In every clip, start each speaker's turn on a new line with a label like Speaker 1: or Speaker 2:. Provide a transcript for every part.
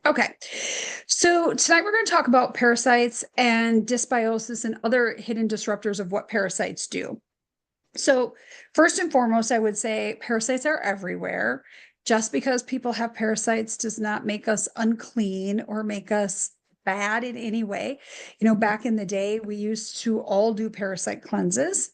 Speaker 1: Okay. So tonight we're going to talk about parasites and dysbiosis and other hidden disruptors of what parasites do. So, first and foremost, I would say parasites are everywhere. Just because people have parasites does not make us unclean or make us bad in any way. Back in the day, we used to all do parasite cleanses.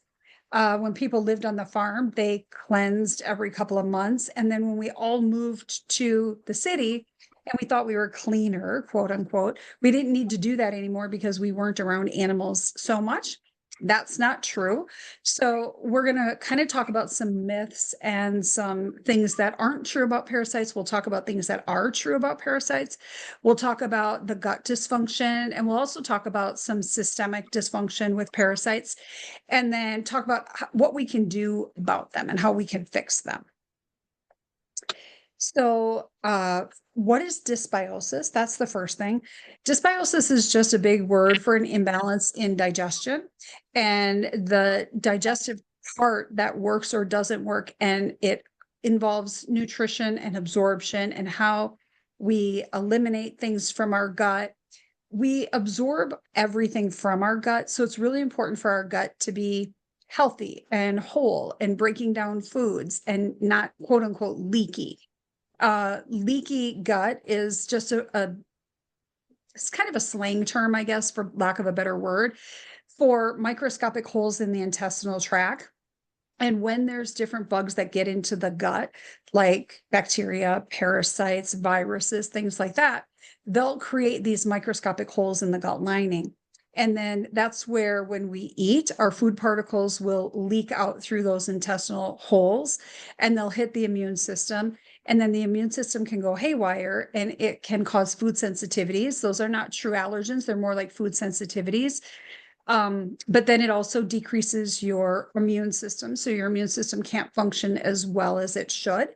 Speaker 1: When people lived on the farm, they cleansed every couple of months. And then when we all moved to the city, and we thought we were cleaner, quote unquote, we didn't need to do that anymore because we weren't around animals so much. That's not true. So we're going to kind of talk about some myths and some things that aren't true about parasites. We'll talk about things that are true about parasites. We'll talk about the gut dysfunction, and we'll also talk about some systemic dysfunction with parasites, and then talk about what we can do about them and how we can fix them. So, what is dysbiosis? That's the first thing. Dysbiosis is just a big word for an imbalance in digestion and the digestive part that works or doesn't work. And it involves nutrition and absorption and how we eliminate things from our gut. We absorb everything from our gut. So, it's really important for our gut to be healthy and whole and breaking down foods and not quote unquote leaky. Leaky gut is just it's kind of a slang term, I guess, for lack of a better word, for microscopic holes in the intestinal tract. And when there's different bugs that get into the gut, like bacteria, parasites, viruses, things like that, they'll create these microscopic holes in the gut lining. And then that's where, when we eat, our food particles will leak out through those intestinal holes and they'll hit the immune system. And then the immune system can go haywire and it can cause food sensitivities. Those are not true allergens, they're more like food sensitivities. But then it also decreases your immune system. So your immune system can't function as well as it should.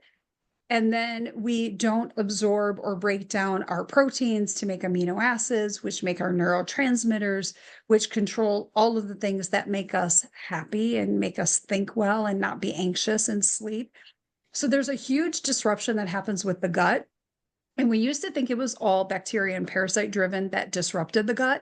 Speaker 1: And then we don't absorb or break down our proteins to make amino acids, which make our neurotransmitters, which control all of the things that make us happy and make us think well and not be anxious and sleep. So there's a huge disruption that happens with the gut. And we used to think it was all bacteria and parasite driven that disrupted the gut.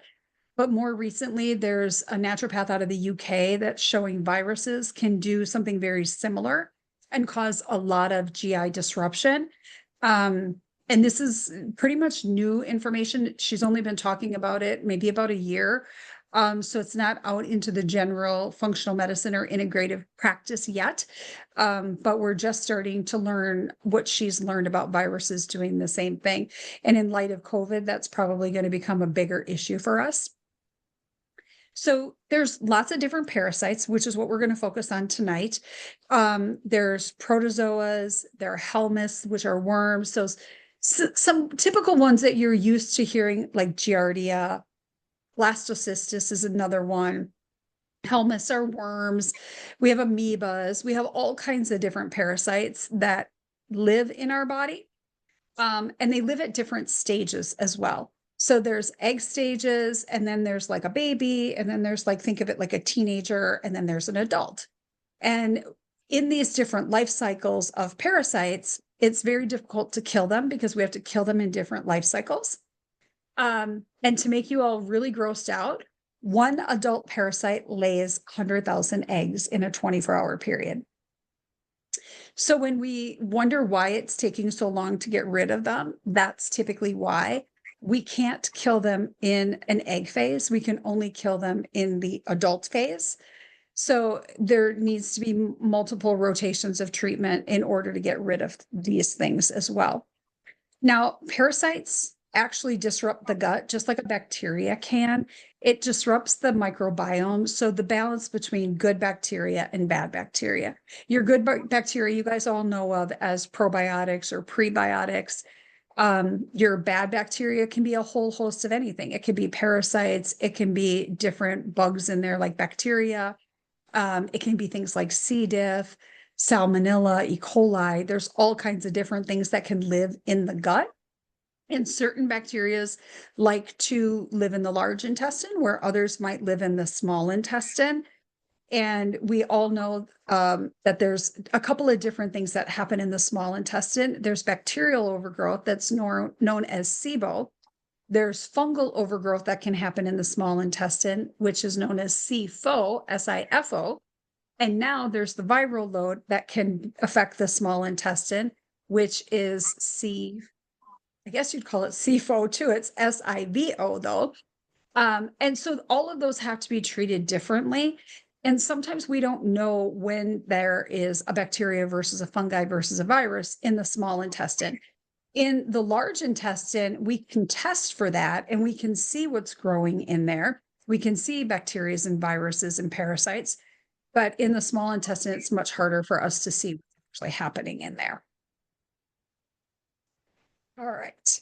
Speaker 1: But more recently, there's a naturopath out of the UK that's showing viruses can do something very similar and cause a lot of GI disruption. And this is pretty much new information. She's only been talking about it maybe about a year. So it's not out into the general functional medicine or integrative practice yet. But we're just starting to learn what she's learned about viruses doing the same thing. And in light of COVID, that's probably going to become a bigger issue for us. So there's lots of different parasites, which is what we're going to focus on tonight. There's protozoas, there are helminths, which are worms. So some typical ones that you're used to hearing, like Giardia, Blastocystis is another one. Helminths are worms. We have amoebas. We have all kinds of different parasites that live in our body. And they live at different stages as well. So there's egg stages, and then there's like a baby, and then there's like, think of it like a teenager, and then there's an adult. And in these different life cycles of parasites, it's very difficult to kill them because we have to kill them in different life cycles. And to make you all really grossed out, one adult parasite lays 100,000 eggs in a 24-hour period. So when we wonder why it's taking so long to get rid of them, that's typically why. We can't kill them in an egg phase. We can only kill them in the adult phase. So there needs to be multiple rotations of treatment in order to get rid of these things as well. Now, parasites actually disrupt the gut just like a bacteria can. It disrupts the microbiome. So the balance between good bacteria and bad bacteria. Your good bacteria, you guys all know of as probiotics or prebiotics. Your bad bacteria can be a whole host of anything. It could be parasites. It can be different bugs in there like bacteria. It can be things like C. diff, salmonella, E. coli. There's all kinds of different things that can live in the gut. And certain bacterias like to live in the large intestine, where others might live in the small intestine. And we all know that there's a couple of different things that happen in the small intestine. There's bacterial overgrowth that's known as SIBO. There's fungal overgrowth that can happen in the small intestine, which is known as SIFO, SIFO. And now there's the viral load that can affect the small intestine, which is I guess you'd call it SIFO too. It's SIVO though. And so all of those have to be treated differently. And sometimes we don't know when there is a bacteria versus a fungi versus a virus in the small intestine. In the large intestine, we can test for that and we can see what's growing in there. We can see bacteria and viruses and parasites. But in the small intestine, it's much harder for us to see what's actually happening in there. All right.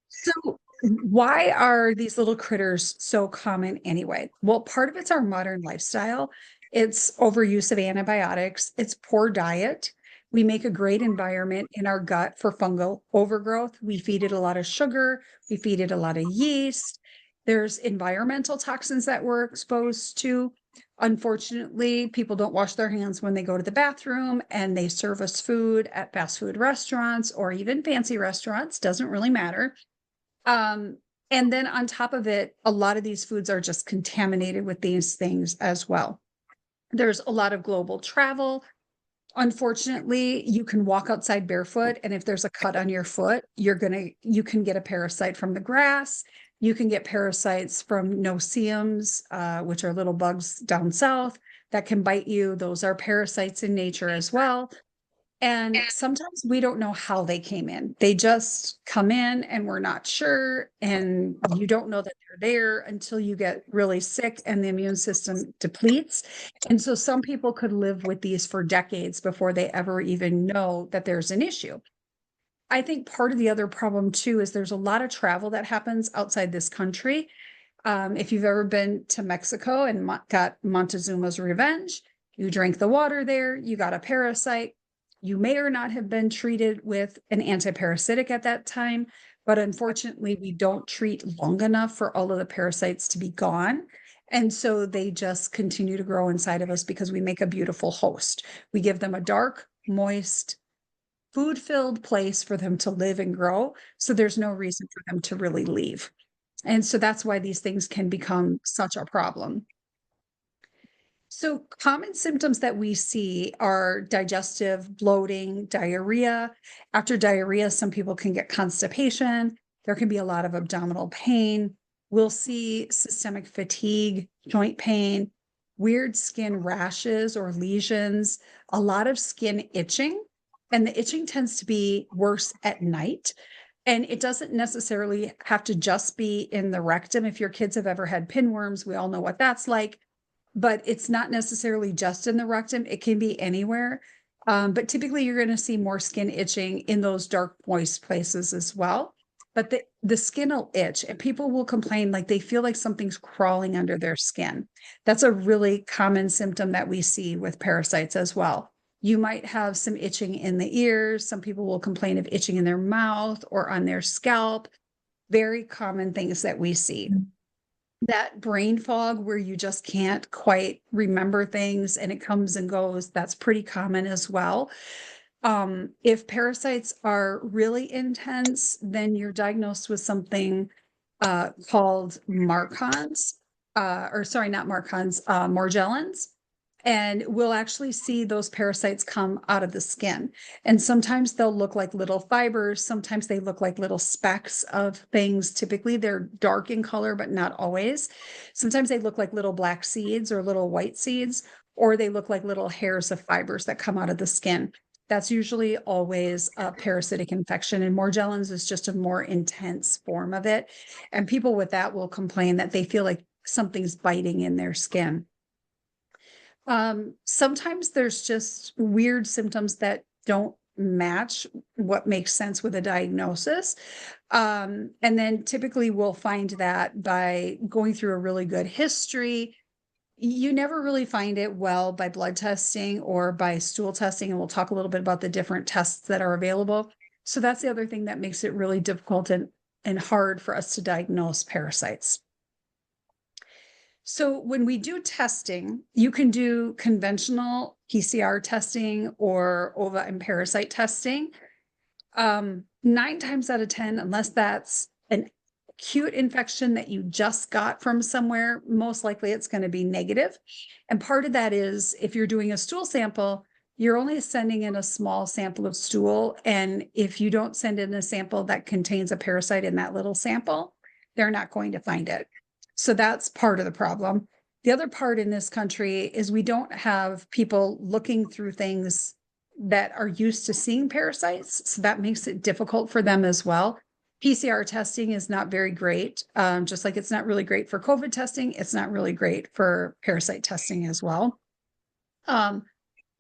Speaker 1: So why are these little critters so common anyway? Well, part of it's our modern lifestyle. It's overuse of antibiotics. It's poor diet. We make a great environment in our gut for fungal overgrowth. We feed it a lot of sugar. We feed it a lot of yeast. There's environmental toxins that we're exposed to. Unfortunately, people don't wash their hands when they go to the bathroom, and they serve us food at fast food restaurants or even fancy restaurants, doesn't really matter. And then on top of it, a lot of these foods are just contaminated with these things as well. There's a lot of global travel. Unfortunately, you can walk outside barefoot, and if there's a cut on your foot, you can get a parasite from the grass. You can get parasites from no-see-ums, which are little bugs down south that can bite you. Those are parasites in nature as well. And sometimes we don't know how they came in. They just come in and we're not sure. And you don't know that they're there until you get really sick and the immune system depletes. And so some people could live with these for decades before they ever even know that there's an issue. I think part of the other problem too is there's a lot of travel that happens outside this country. If you've ever been to Mexico and got Montezuma's Revenge, you drank the water there, you got a parasite. You may or not have been treated with an antiparasitic at that time, but unfortunately, we don't treat long enough for all of the parasites to be gone. And so they just continue to grow inside of us because we make a beautiful host. We give them a dark, moist, food-filled place for them to live and grow. So there's no reason for them to really leave. And so that's why these things can become such a problem. So common symptoms that we see are digestive, bloating, diarrhea. After diarrhea, some people can get constipation. There can be a lot of abdominal pain. We'll see systemic fatigue, joint pain, weird skin rashes or lesions, a lot of skin itching. And the itching tends to be worse at night. And it doesn't necessarily have to just be in the rectum. If your kids have ever had pinworms, we all know what that's like. But it's not necessarily just in the rectum. It can be anywhere. But typically you're going to see more skin itching in those dark, moist places as well. But the skin will itch and people will complain like they feel like something's crawling under their skin. That's a really common symptom that we see with parasites as well. You might have some itching in the ears. Some people will complain of itching in their mouth or on their scalp. Very common things that we see. That brain fog where you just can't quite remember things and it comes and goes, that's pretty common as well. If parasites are really intense, then you're diagnosed with something called Marcons, or sorry, not Marcons, Morgellons. And we'll actually see those parasites come out of the skin. And sometimes they'll look like little fibers. Sometimes they look like little specks of things. Typically, they're dark in color, but not always. Sometimes they look like little black seeds or little white seeds, or they look like little hairs of fibers that come out of the skin. That's usually always a parasitic infection. And Morgellons is just a more intense form of it. And people with that will complain that they feel like something's biting in their skin. Sometimes there's just weird symptoms that don't match what makes sense with a diagnosis. And then typically we'll find that by going through a really good history. You never really find it well by blood testing or by stool testing. And we'll talk a little bit about the different tests that are available. So that's the other thing that makes it really difficult and hard for us to diagnose parasites. So when we do testing, you can do conventional PCR testing or ova and parasite testing. 9 times out of 10, unless that's an acute infection that you just got from somewhere, most likely it's going to be negative. And part of that is if you're doing a stool sample, you're only sending in a small sample of stool. And if you don't send in a sample that contains a parasite in that little sample, they're not going to find it. So that's part of the problem. The other part in this country is we don't have people looking through things that are used to seeing parasites. So that makes it difficult for them as well. PCR testing is not very great. Just like it's not really great for COVID testing, it's not really great for parasite testing as well.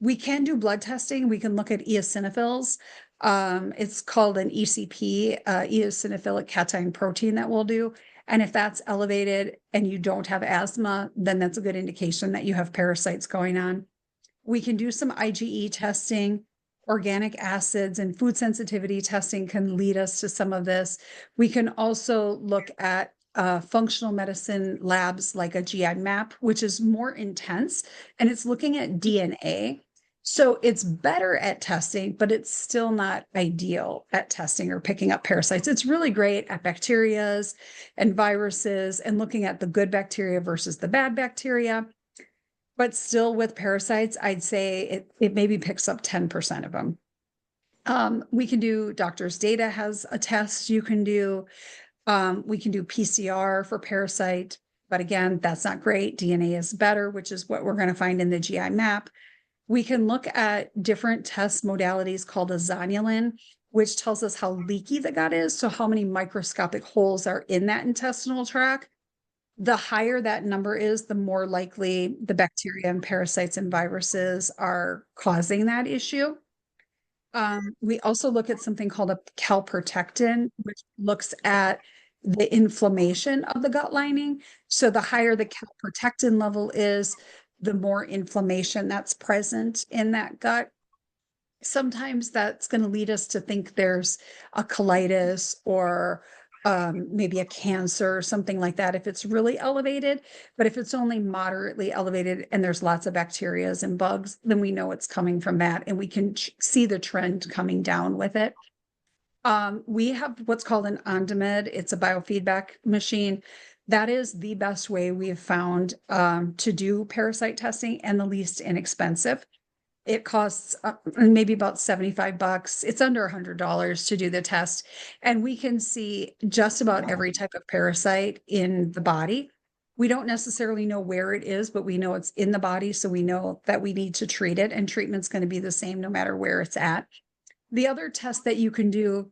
Speaker 1: We can do blood testing. We can look at eosinophils. It's called an ECP, eosinophilic cation protein that we'll do. And if that's elevated and you don't have asthma, then that's a good indication that you have parasites going on. We can do some IgE testing. Organic acids and food sensitivity testing can lead us to some of this. We can also look at functional medicine labs like a GI map, which is more intense, and it's looking at DNA. So it's better at testing, but it's still not ideal at testing or picking up parasites. It's really great at bacterias and viruses and looking at the good bacteria versus the bad bacteria. But still with parasites, I'd say it maybe picks up 10% of them. We can do doctor's data has a test you can do. We can do PCR for parasite, but again, that's not great. DNA is better, which is what we're going to find in the GI map. We can look at different test modalities called a zonulin, which tells us how leaky the gut is. So how many microscopic holes are in that intestinal tract. The higher that number is, the more likely the bacteria and parasites and viruses are causing that issue. We also look at something called a calprotectin, which looks at the inflammation of the gut lining. So the higher the calprotectin level is, the more inflammation that's present in that gut. Sometimes that's going to lead us to think there's a colitis or maybe a cancer or something like that if it's really elevated. But if it's only moderately elevated and there's lots of bacteria and bugs, then we know it's coming from that and we can see the trend coming down with it. We have what's called an OnDemand. It's a biofeedback machine. That is the best way we have found to do parasite testing and the least inexpensive. It costs maybe about $75. It's under $100 to do the test. And we can see just about every type of parasite in the body. We don't necessarily know where it is, but we know it's in the body. So we know that we need to treat it, and treatment's going to be the same no matter where it's at. The other test that you can do,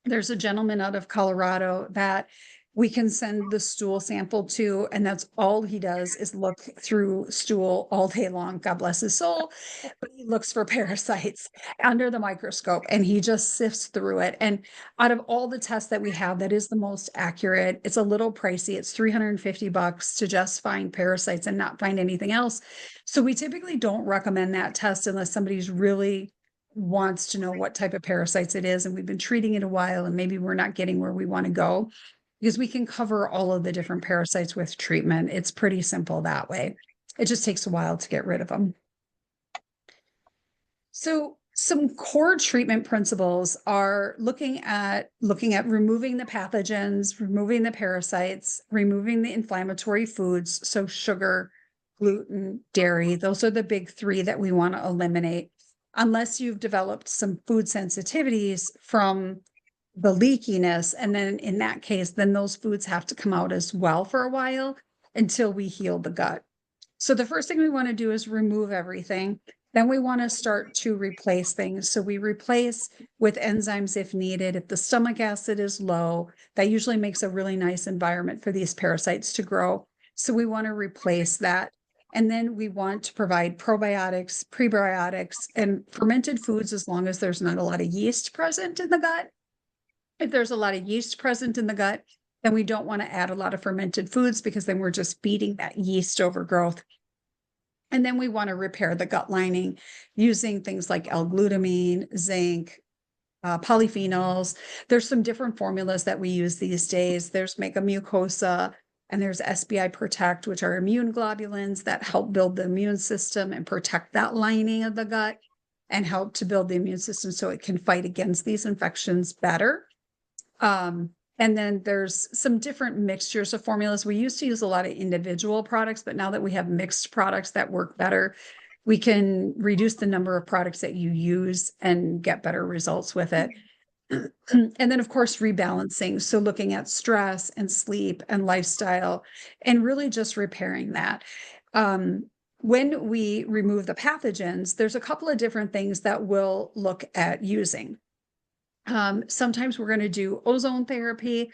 Speaker 1: there's a gentleman out of Colorado that we can send the stool sample to, and that's all he does is look through stool all day long. God bless his soul. But he looks for parasites under the microscope and he just sifts through it. And out of all the tests that we have, that is the most accurate. It's a little pricey. It's $350 to just find parasites and not find anything else. So we typically don't recommend that test unless somebody's really wants to know what type of parasites it is. And we've been treating it a while and maybe we're not getting where we want to go, because we can cover all of the different parasites with treatment. It's pretty simple that way. It just takes a while to get rid of them. So some core treatment principles are looking at removing the pathogens, removing the parasites, removing the inflammatory foods. So sugar, gluten, dairy, those are the big three that we want to eliminate, unless you've developed some food sensitivities from the leakiness. And then in that case, then those foods have to come out as well for a while until we heal the gut. So the first thing we want to do is remove everything. Then we want to start to replace things. So we replace with enzymes if needed. If the stomach acid is low, that usually makes a really nice environment for these parasites to grow. So we want to replace that. And then we want to provide probiotics, prebiotics, and fermented foods as long as there's not a lot of yeast present in the gut. If there's a lot of yeast present in the gut, then we don't want to add a lot of fermented foods because then we're just feeding that yeast overgrowth. And then we want to repair the gut lining using things like L-glutamine, zinc, polyphenols. There's some different formulas that we use these days. There's Mega Mucosa. And there's SBI Protect, which are immune globulins that help build the immune system and protect that lining of the gut and help to build the immune system so it can fight against these infections better. And then there's some different mixtures of formulas. We used to use a lot of individual products, but now that we have mixed products that work better, we can reduce the number of products that you use and get better results with it. And then, of course, rebalancing. So looking at stress and sleep and lifestyle and really just repairing that. When we remove the pathogens, there's a couple of different things that we'll look at using. Sometimes we're going to do ozone therapy,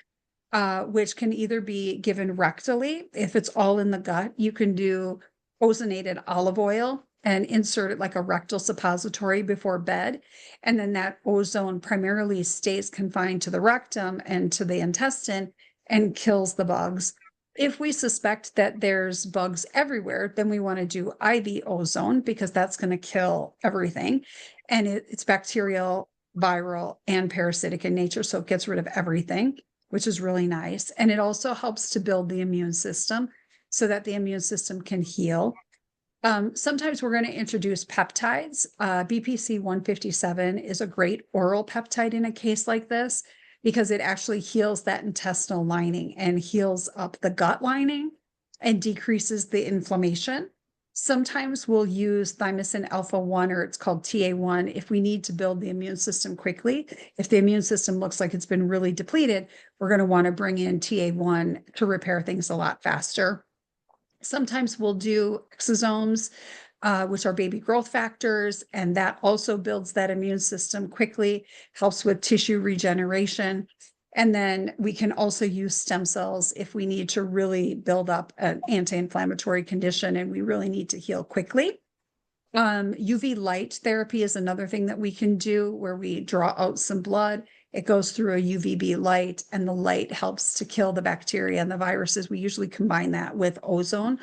Speaker 1: which can either be given rectally. If it's all in the gut, you can do ozonated olive oil and insert it like a rectal suppository before bed. And then that ozone primarily stays confined to the rectum and to the intestine and kills the bugs. If we suspect that there's bugs everywhere, then we want to do IV ozone because that's going to kill everything. And it's bacterial, viral, and parasitic in nature. So it gets rid of everything, which is really nice. And it also helps to build the immune system so that the immune system can heal. Sometimes we're going to introduce peptides. BPC 157 is a great oral peptide in a case like this because it actually heals that intestinal lining and heals up the gut lining and decreases the inflammation. Sometimes we'll use thymosin alpha 1, or it's called TA1, if we need to build the immune system quickly. If the immune system looks like it's been really depleted, we're going to want to bring in TA1 to repair things a lot faster. Sometimes we'll do exosomes, which are baby growth factors, and that also builds that immune system quickly, helps with tissue regeneration. And then we can also use stem cells if we need to really build up an anti-inflammatory condition and we really need to heal quickly. UV light therapy is another thing that we can do where we draw out some blood. It goes through a UVB light, and the light helps to kill the bacteria and the viruses. We usually combine that with ozone,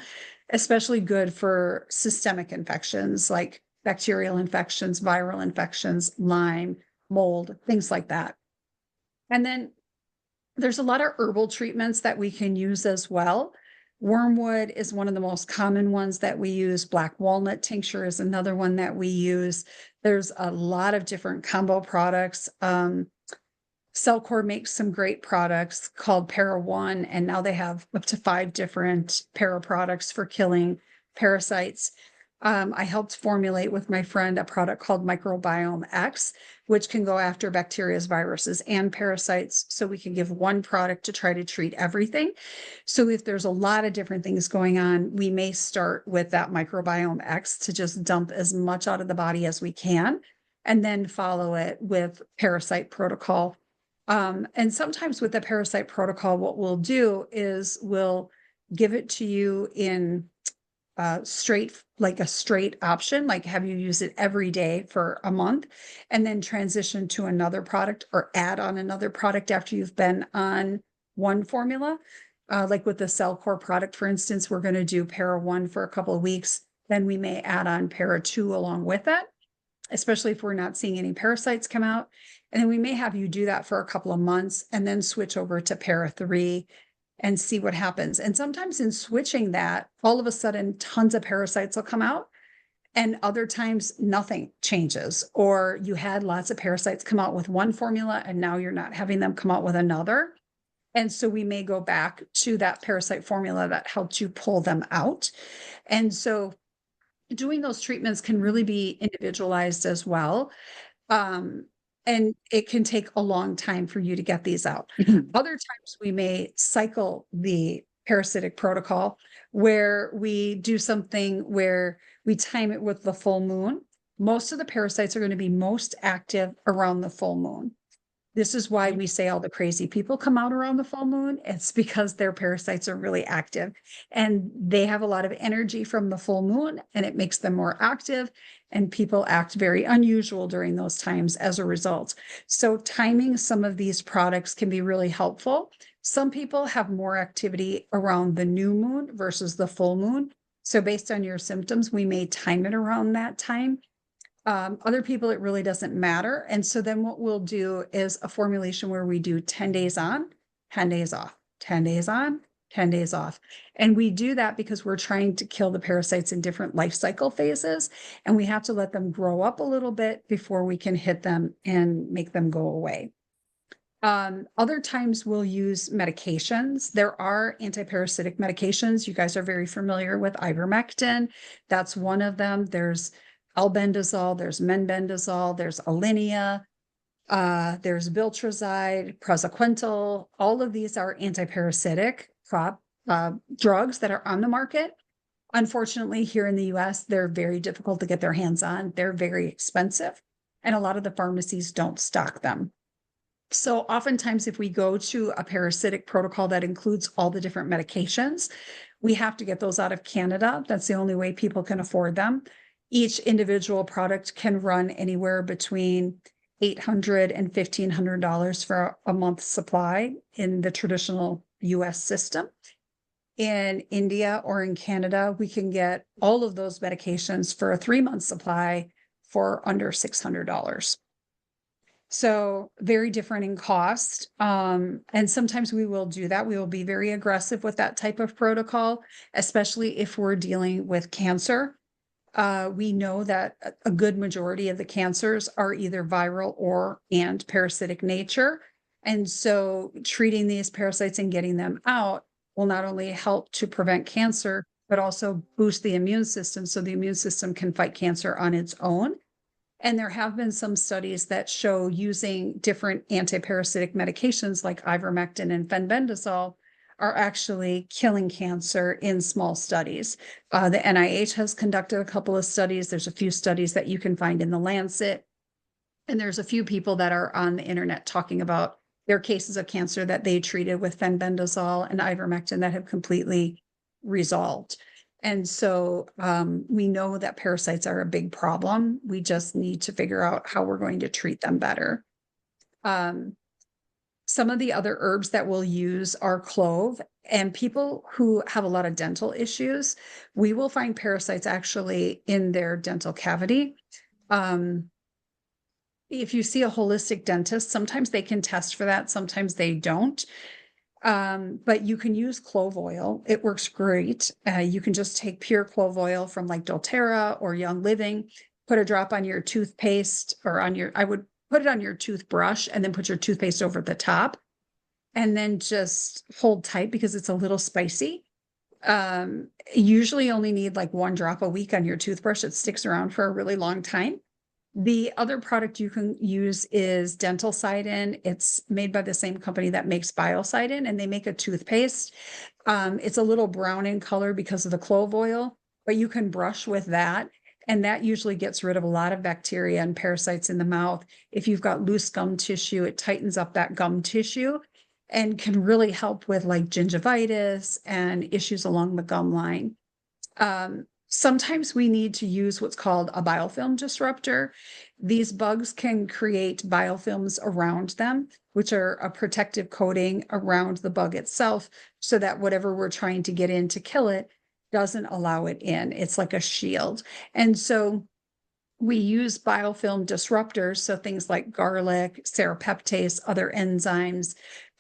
Speaker 1: especially good for systemic infections like bacterial infections, viral infections, Lyme, mold, things like that. And then there's a lot of herbal treatments that we can use as well. Wormwood is one of the most common ones that we use. Black walnut tincture is another one that we use. There's a lot of different combo products. Cellcore makes some great products called Para One, and now they have up to 5 different para products for killing parasites. I helped formulate with my friend a product called Microbiome X, which can go after bacteria, viruses, and parasites. So we can give one product to try to treat everything. So if there's a lot of different things going on, we may start with that Microbiome X to just dump as much out of the body as we can, and then follow it with Parasite protocol. And sometimes with the Parasite protocol, what we'll do is we'll give it to you in like a straight option, like have you use it every day for a month and then transition to another product or add on another product after you've been on one formula. Like with the Cellcore product, for instance, we're going to do Para 1 for a couple of weeks. Then we may add on Para 2 along with it, especially if we're not seeing any parasites come out. And then we may have you do that for a couple of months and then switch over to Para 3 and see what happens. And sometimes in switching that, all of a sudden, tons of parasites will come out. And other times nothing changes, or you had lots of parasites come out with one formula and now you're not having them come out with another. And so we may go back to that parasite formula that helped you pull them out. And so doing those treatments can really be individualized as well. And it can take a long time for you to get these out. Other times we may cycle the parasitic protocol where we do something where we time it with the full moon. Most of the parasites are going to be most active around the full moon. This is why we say all the crazy people come out around the full moon. It's because their parasites are really active and they have a lot of energy from the full moon, and it makes them more active, and people act very unusual during those times as a result. So timing some of these products can be really helpful. Some people have more activity around the new moon versus the full moon. So based on your symptoms, we may time it around that time. Other people, it really doesn't matter. And so then what we'll do is a formulation where we do 10 days on, 10 days off, 10 days on, 10 days off. And we do that because we're trying to kill the parasites in different life cycle phases. And we have to let them grow up a little bit before we can hit them and make them go away. Other times we'll use medications. There are antiparasitic medications. You guys are very familiar with ivermectin. That's one of them. There's albendazole, there's menbendazole, there's Alinea, there's biltrazide, praziquantel. All of these are antiparasitic drugs that are on the market. Unfortunately, here in the US, they're very difficult to get their hands on. They're very expensive, and a lot of the pharmacies don't stock them. So oftentimes, if we go to a parasitic protocol that includes all the different medications, we have to get those out of Canada. That's the only way people can afford them. Each individual product can run anywhere between $800 and $1,500 for a month's supply in the traditional US system. In India or in Canada, we can get all of those medications for a 3-month supply for under $600. So very different in cost. And sometimes we will do that. We will be very aggressive with that type of protocol, especially if we're dealing with cancer. We know that a good majority of the cancers are either viral and parasitic nature. And so treating these parasites and getting them out will not only help to prevent cancer, but also boost the immune system so the immune system can fight cancer on its own. And there have been some studies that show using different antiparasitic medications like ivermectin and fenbendazole are actually killing cancer in small studies. The NIH has conducted a couple of studies. There's a few studies that you can find in the Lancet. And there's a few people that are on the internet talking about their cases of cancer that they treated with fenbendazole and ivermectin that have completely resolved. And so we know that parasites are a big problem. We just need to figure out how we're going to treat them better. Some of the other herbs that we'll use are clove, and people who have a lot of dental issues, we will find parasites actually in their dental cavity. If you see a holistic dentist, sometimes they can test for that, sometimes they don't. But you can use clove oil. It works great. You can just take pure clove oil from like doTERRA or Young Living, put a drop on your toothpaste or I would put it on your toothbrush and then put your toothpaste over the top and then just hold tight because it's a little spicy. Usually only need like 1 drop a week on your toothbrush. It sticks around for a really long time. The other product you can use is Dental Sidin. It's made by the same company that makes Biocidin, and they make a toothpaste. It's a little brown in color because of the clove oil, but you can brush with that, and that usually gets rid of a lot of bacteria and parasites in the mouth. If you've got loose gum tissue, it tightens up that gum tissue and can really help with like gingivitis and issues along the gum line. Sometimes we need to use what's called a biofilm disruptor. These bugs can create biofilms around them, which are a protective coating around the bug itself, so that whatever we're trying to get in to kill it doesn't allow it in. It's like a shield. And so we use biofilm disruptors, so things like garlic, serrapeptase, other enzymes,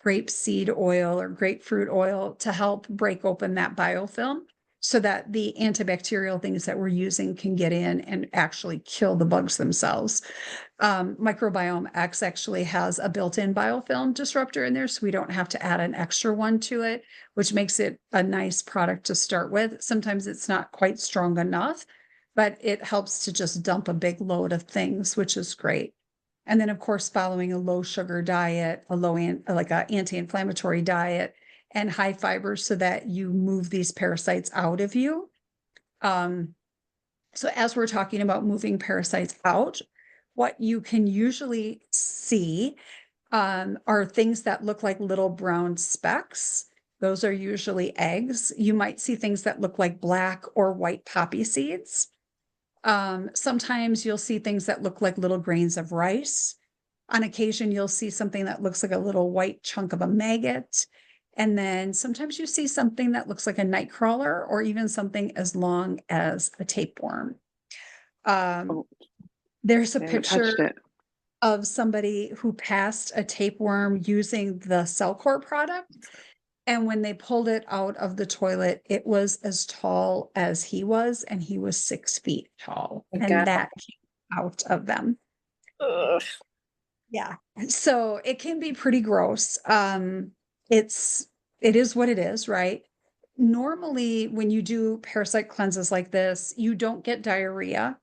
Speaker 1: grapeseed oil or grapefruit oil to help break open that biofilm, so that the antibacterial things that we're using can get in and actually kill the bugs themselves. Microbiome X actually has a built-in biofilm disruptor in there, so we don't have to add an extra one to it, which makes it a nice product to start with. Sometimes it's not quite strong enough, but it helps to just dump a big load of things, which is great. And then, of course, following a low sugar diet, like an anti-inflammatory diet, and high fiber so that you move these parasites out of you. So as we're talking about moving parasites out, what you can usually see are things that look like little brown specks. Those are usually eggs. You might see things that look like black or white poppy seeds. Sometimes you'll see things that look like little grains of rice. On occasion, you'll see something that looks like a little white chunk of a maggot. And then sometimes you see something that looks like a night crawler, or even something as long as a tapeworm. There's a picture of somebody who passed a tapeworm using the Cellcore product. And when they pulled it out of the toilet, it was as tall as he was, and he was 6 feet tall,
Speaker 2: My
Speaker 1: and
Speaker 2: God.
Speaker 1: that came out of them.
Speaker 2: Ugh.
Speaker 1: Yeah. So it can be pretty gross. It's it is what it is, right? Normally, when you do parasite cleanses like this, you don't get diarrhea.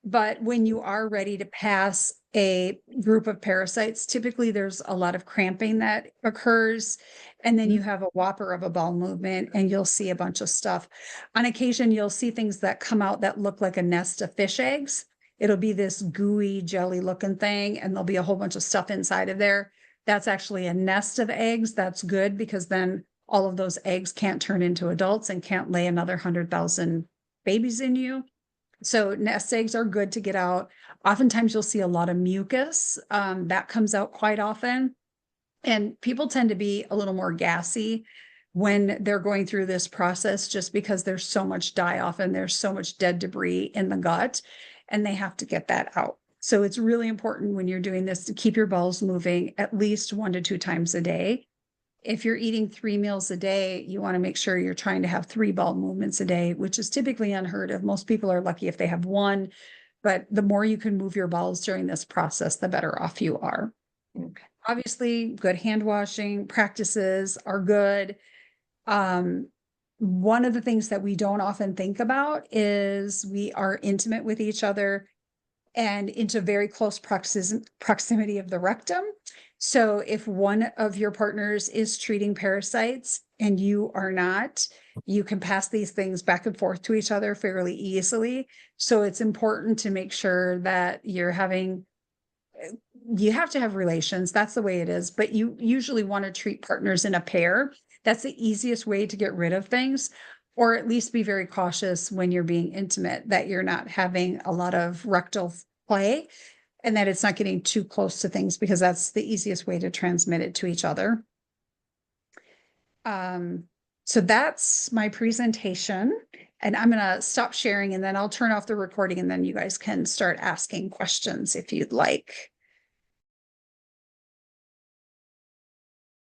Speaker 1: But when you are ready to pass a group of parasites, typically there's a lot of cramping that occurs. And then you have a whopper of a bowel movement, and you'll see a bunch of stuff. On occasion, you'll see things that come out that look like a nest of fish eggs. It'll be this gooey, jelly looking thing, and there'll be a whole bunch of stuff inside of there. That's actually a nest of eggs. That's good, because then all of those eggs can't turn into adults and can't lay another 100,000 babies in you. So nest eggs are good to get out. Oftentimes you'll see a lot of mucus that comes out quite often. And people tend to be a little more gassy when they're going through this process, just because there's so much die off and there's so much dead debris in the gut, and they have to get that out. So it's really important when you're doing this to keep your bowels moving at least 1 to 2 times a day. If you're eating 3 meals a day, you want to make sure you're trying to have 3 bowel movements a day, which is typically unheard of. Most people are lucky if they have one, but the more you can move your bowels during this process, the better off you are.
Speaker 2: Okay.
Speaker 1: Obviously, good hand washing practices are good. Um, one of the things that we don't often think about is we are intimate with each other and into very close proximity of the rectum. So if one of your partners is treating parasites and you are not, you can pass these things back and forth to each other fairly easily. So it's important to make sure that you have to have relations. That's the way it is. But you usually want to treat partners in a pair. That's the easiest way to get rid of things, or at least be very cautious when you're being intimate, that you're not having a lot of rectal play, and that it's not getting too close to things, because that's the easiest way to transmit it to each other. So that's my presentation, and I'm going to stop sharing, and then I'll turn off the recording, and then you guys can start asking questions if you'd like.